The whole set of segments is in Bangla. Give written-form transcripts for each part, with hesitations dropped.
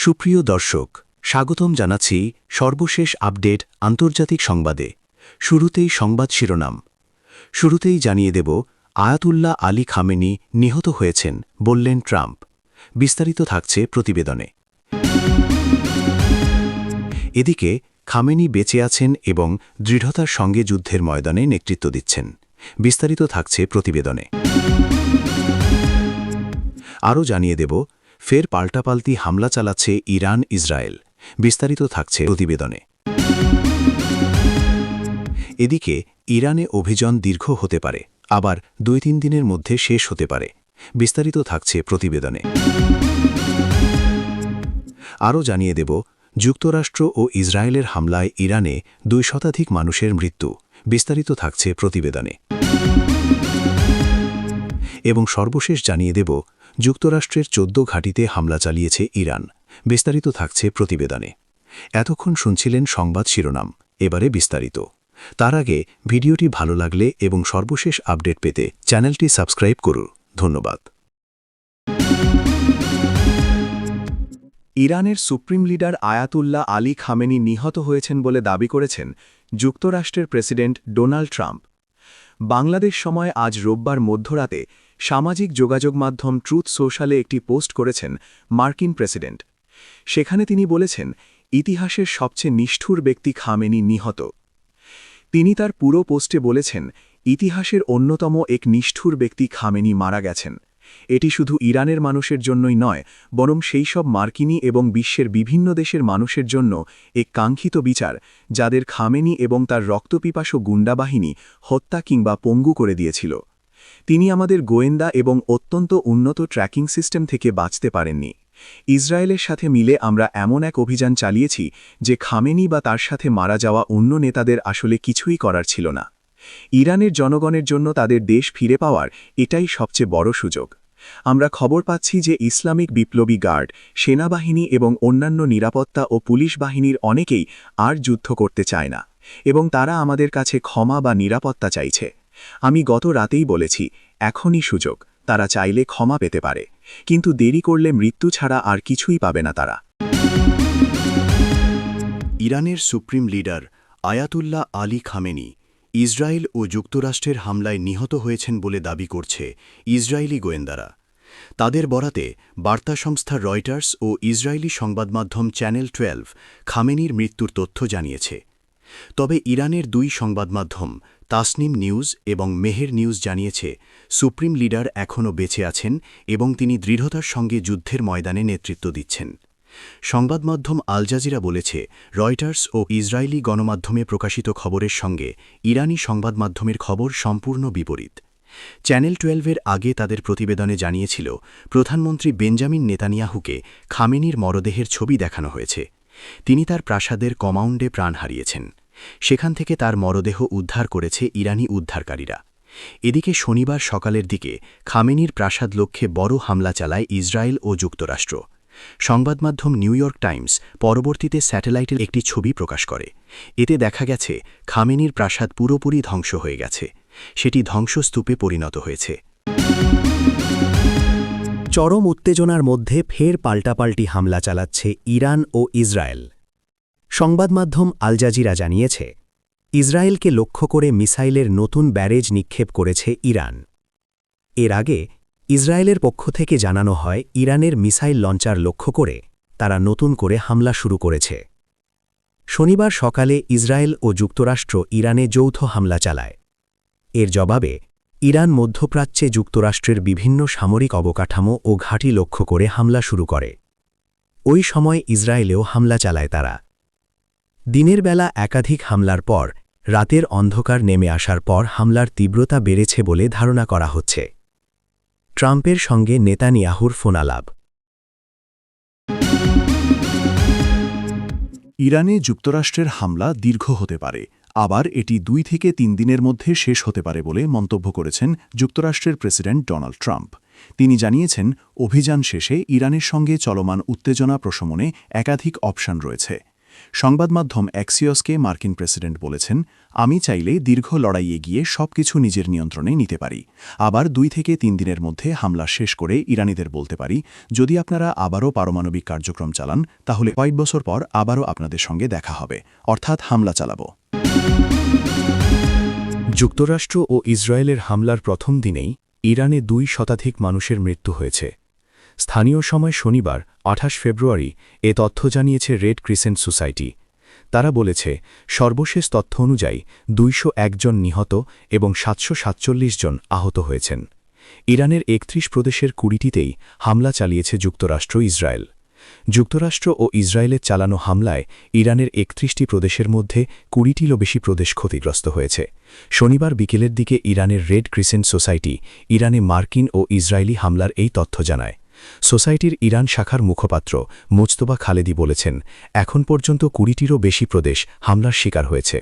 সুপ্রিয় দর্শক, স্বাগতম জানাচ্ছি সর্বশেষ আপডেট আন্তর্জাতিক সংবাদে। শুরুতেই সংবাদ শিরোনাম। শুরুতেই জানিয়ে দেব, আয়াতুল্লাহ আলী খামেনি নিহত হয়েছেন বললেন ট্রাম্প। বিস্তারিত থাকছে প্রতিবেদনে। এদিকে খামেনি বেঁচে আছেন এবং দৃঢ়তার সঙ্গে যুদ্ধের ময়দানে নেতৃত্ব দিচ্ছেন। বিস্তারিত থাকছে প্রতিবেদনে। আরও জানিয়ে দেব, ফের পাল্টাপাল্টি হামলা চালাচ্ছে ইরান ইসরায়েল। বিস্তারিত থাকছে প্রতিবেদনে। এদিকে ইরানে অভিযান দীর্ঘ হতে পারে, আবার 2-3 দিনের মধ্যে শেষ হতে পারে। বিস্তারিত থাকছে প্রতিবেদনে। আরও জানিয়ে দেব, যুক্তরাষ্ট্র ও ইসরায়েলের হামলায় ইরানে 2 শতাধিক মানুষের মৃত্যু। বিস্তারিত থাকছে প্রতিবেদনে। এবং সর্বশেষ জানিয়ে দেব, যুক্তরাষ্ট্রের 14 ঘাঁটিতে হামলা চালিয়েছে ইরান। বিস্তারিত থাকছে প্রতিবেদনে। এতক্ষণ শুনছিলেন সংবাদ শিরোনাম, এবারে বিস্তারিত। তার আগে ভিডিওটি ভালো লাগলে এবং সর্বশেষ আপডেট পেতে চ্যানেলটি সাবস্ক্রাইব করুন। ধন্যবাদ। ইরানের supreme leader Ayatollah Ali Khamenei নিহত হয়েছেন বলে দাবি করেছেন যুক্তরাষ্ট্রের প্রেসিডেন্ট ডোনাল্ড ট্রাম্প। বাংলাদেশ সময় আজ রোববার মধ্যরাতে সামাজিক যোগাযোগ মাধ্যম ট্রুথ সোশ্যালে একটি পোস্ট করেছেন মার্কিন প্রেসিডেন্ট। সেখানে তিনি বলেছেন, ইতিহাসের সবচেয়ে নিষ্ঠুর ব্যক্তি খামেনি নিহত। তিনি তার পুরো পোস্টে বলেছেন, ইতিহাসের অন্যতম এক নিষ্ঠুর ব্যক্তি খামেনি মারা গেছেন। এটি শুধু ইরানের মানুষের জন্যই নয়, বরং সেই সব মার্কিনী এবং বিশ্বের বিভিন্ন দেশের মানুষের জন্য এক কাঙ্ক্ষিত বিচার, যাদের খামেনি এবং তার রক্তপিপাসু গুন্ডা বাহিনী হত্যা কিংবা পঙ্গু করে দিয়েছিল। তিনি আমাদের গোয়েন্দা এবং অত্যন্ত উন্নত ট্র্যাকিং সিস্টেম থেকে বাঁচতে পারেননি। ইসরায়েলের সাথে মিলে আমরা এমন এক অভিযান চালিয়েছি যে খামেনি বা তার সাথে মারা যাওয়া অন্য নেতাদের আসলে কিছুই করার ছিল না। ইরানের জনগণের জন্য তাদের দেশ ফিরে পাওয়ার এটাই সবচেয়ে বড় সুযোগ। আমরা খবর পাচ্ছি যে ইসলামিক বিপ্লবী গার্ড, সেনাবাহিনী এবং অন্যান্য নিরাপত্তা ও পুলিশ বাহিনীর অনেকেই আর যুদ্ধ করতে চায় না এবং তারা আমাদের কাছে ক্ষমা বা নিরাপত্তা চাইছে। আমি গত রাতেই বলেছি, এখনই সুযোগ। তারা চাইলে ক্ষমা পেতে পারে, কিন্তু দেরি করলে মৃত্যু ছাড়া আর কিছুই পাবে না তারা। ইরানের supreme leader Ayatollah Ali Khamenei Israel ও যুক্তরাষ্ট্রের হামলায় নিহত হয়েছেন বলে দাবি করছে ইসরায়েলি গোয়েন্দারা। তাদের বরাতে বার্তা সংস্থা রয়টার্স ও ইসরায়েলি সংবাদমাধ্যম চ্যানেল 12 খামেনির মৃত্যুর তথ্য জানিয়েছে। তবে ইরানের 2 সংবাদমাধ্যম তাসনিম নিউজ এবং মেহের নিউজ জানিয়েছে, সুপ্রিম লিডার এখনও বেঁচে আছেন এবং তিনি দৃঢ়তার সঙ্গে যুদ্ধের ময়দানে নেতৃত্ব দিচ্ছেন। সংবাদমাধ্যম আল জাজিরা বলেছে, রয়টার্স ও ইসরায়েলি গণমাধ্যমে প্রকাশিত খবরের সঙ্গে ইরানি সংবাদমাধ্যমের খবর সম্পূর্ণ বিপরীত। চ্যানেল 12-এর আগে তাদের প্রতিবেদনে জানিয়েছিল, প্রধানমন্ত্রী বেঞ্জামিন নেতানিয়াহুকে খামেনির মরদেহের ছবি দেখানো হয়েছে। তিনি তার প্রাসাদের কমাউন্ডে প্রাণ হারিয়েছেন। সেখান থেকে তার মরদেহ উদ্ধার করেছে ইরানি উদ্ধারকারীরা। এদিকে শনিবার সকালের দিকে খামেনির প্রাসাদ লক্ষ্যে বড় হামলা চালায় ইসরায়েল ও যুক্তরাষ্ট্র। সংবাদমাধ্যম নিউ ইয়র্ক টাইমস পরবর্তীতে স্যাটেলাইটের একটি ছবি প্রকাশ করে। এতে দেখা গেছে খামেনির প্রাসাদ পুরোপুরি ধ্বংস হয়ে গেছে। সেটি ধ্বংসস্তূপে পরিণত হয়েছে। চরম উত্তেজনার মধ্যে ফের পাল্টাপাল্টি হামলা চালাচ্ছে ইরান ও ইসরায়েল। সংবাদমাধ্যম আল জাজিরা জানিয়েছে, ইসরায়েলকে লক্ষ্য করে মিসাইলের নতুন ব্যারেজ নিক্ষেপ করেছে ইরান। এর আগে ইসরায়েলের পক্ষ থেকে জানানো হয়, ইরানের মিসাইল লঞ্চার লক্ষ্য করে তারা নতুন করে হামলা শুরু করেছে। শনিবার সকালে ইসরায়েল ও যুক্তরাষ্ট্র ইরানে যৌথ হামলা চালায়। এর জবাবে ইরান মধ্যপ্রাচ্যে যুক্তরাষ্ট্রের বিভিন্ন সামরিক অবকাঠামো ও ঘাঁটি লক্ষ্য করে হামলা শুরু করে। ওই সময় ইসরায়েলেও হামলা চালায় তারা। দিনের বেলা একাধিক হামলার পর রাতের অন্ধকার নেমে আসার পর হামলার তীব্রতা বেড়েছে বলে ধারণা করা হচ্ছে। ট্রাম্পের সঙ্গে নেতানিয়াহুর ফোনালাপ। ইরানে যুক্তরাষ্ট্রের হামলা দীর্ঘ হতে পারে, আবার এটি 2 থেকে 3 দিনের মধ্যে শেষ হতে পারে বলে মন্তব্য করেছেন যুক্তরাষ্ট্রের প্রেসিডেন্ট ডোনাল্ড ট্রাম্প। তিনি জানিয়েছেন, অভিযান শেষে ইরানের সঙ্গে চলমান উত্তেজনা প্রশমনে একাধিক অপশন রয়েছে। সংবাদমাধ্যম অ্যাক্সিওসকে মার্কিন প্রেসিডেন্ট বলেছেন, আমি চাইলে দীর্ঘ লড়াইয়ে গিয়ে সবকিছু নিজের নিয়ন্ত্রণে নিতে পারি, আবার 2 থেকে 3 দিনের মধ্যে হামলা শেষ করে ইরানিদের বলতে পারি, যদি আপনারা আবারও পারমাণবিক কার্যক্রম চালান তাহলে কয়েক বছর পর আবারও আপনাদের সঙ্গে দেখা হবে, অর্থাৎ হামলা চালাব। যুক্তরাষ্ট্র ও ইসরায়েলের হামলার প্রথম দিনেই ইরানে 2 শতাধিক মানুষের মৃত্যু হয়েছে। স্থানীয় সময় শনিবার 28 ফেব্রুয়ারি এ তথ্য জানিয়েছে রেড ক্রিসেন্ট সোসাইটি। তারা বলেছে, সর্বশেষ তথ্য অনুযায়ী 201 জন নিহত এবং 747 জন আহত হয়েছেন। ইরানের 31 প্রদেশের 20টিতেই হামলা চালিয়েছে যুক্তরাষ্ট্র ইসরায়েল। যুক্তরাষ্ট্র ও ইসরায়েলের চালানো হামলায় ইরানের 31টি প্রদেশের মধ্যে 20টিরও বেশি প্রদেশ ক্ষতিগ্রস্ত হয়েছে। শনিবার বিকেলের দিকে ইরানের রেড ক্রিসেন্ট সোসাইটি ইরানে মার্কিন ও ইসরায়েলি হামলার এই তথ্য জানায়। সোসাইটির ইরান শাখার মুখপাত্র মুজতবা খালেদি বলেছেন, এখন পর্যন্ত 20টিরও বেশি প্রদেশ হামলার শিকার হয়েছে।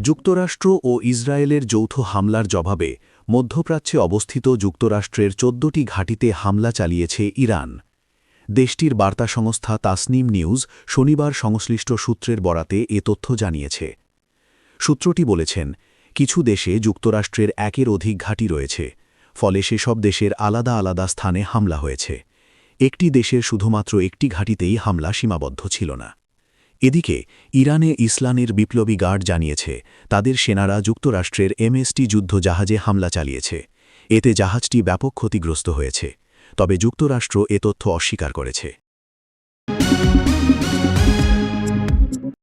যুক্তরাষ্ট্র ও ইসরায়েলের যৌথ হামলার জবাবে মধ্যপ্রাচ্যে অবস্থিত যুক্তরাষ্ট্রের 14টি ঘাঁটিতে হামলা চালিয়েছে ইরান। দেশটির বার্তা সংস্থা তাসনিম নিউজ শনিবার সংশ্লিষ্ট সূত্রের বরাতে এ তথ্য জানিয়েছে। সূত্রটি বলেছেন, কিছু দেশে যুক্তরাষ্ট্রের 1-এর অধিক ঘাঁটি রয়েছে, ফলে সেসব দেশের আলাদা আলাদা স্থানে হামলা হয়েছে। একটি দেশের শুধুমাত্র একটি ঘাঁটিতেই হামলা সীমাবদ্ধ ছিল না। এদিকে ইরানে ইসলামের বিপ্লবী গার্ড জানিয়েছে, তাদের সেনারা যুক্তরাষ্ট্রের MST যুদ্ধ জাহাজে হামলা চালিয়েছে। এতে জাহাজটি ব্যাপক ক্ষতিগ্রস্ত হয়েছে, তবে যুক্তরাষ্ট্র এ তথ্য অস্বীকার করেছে।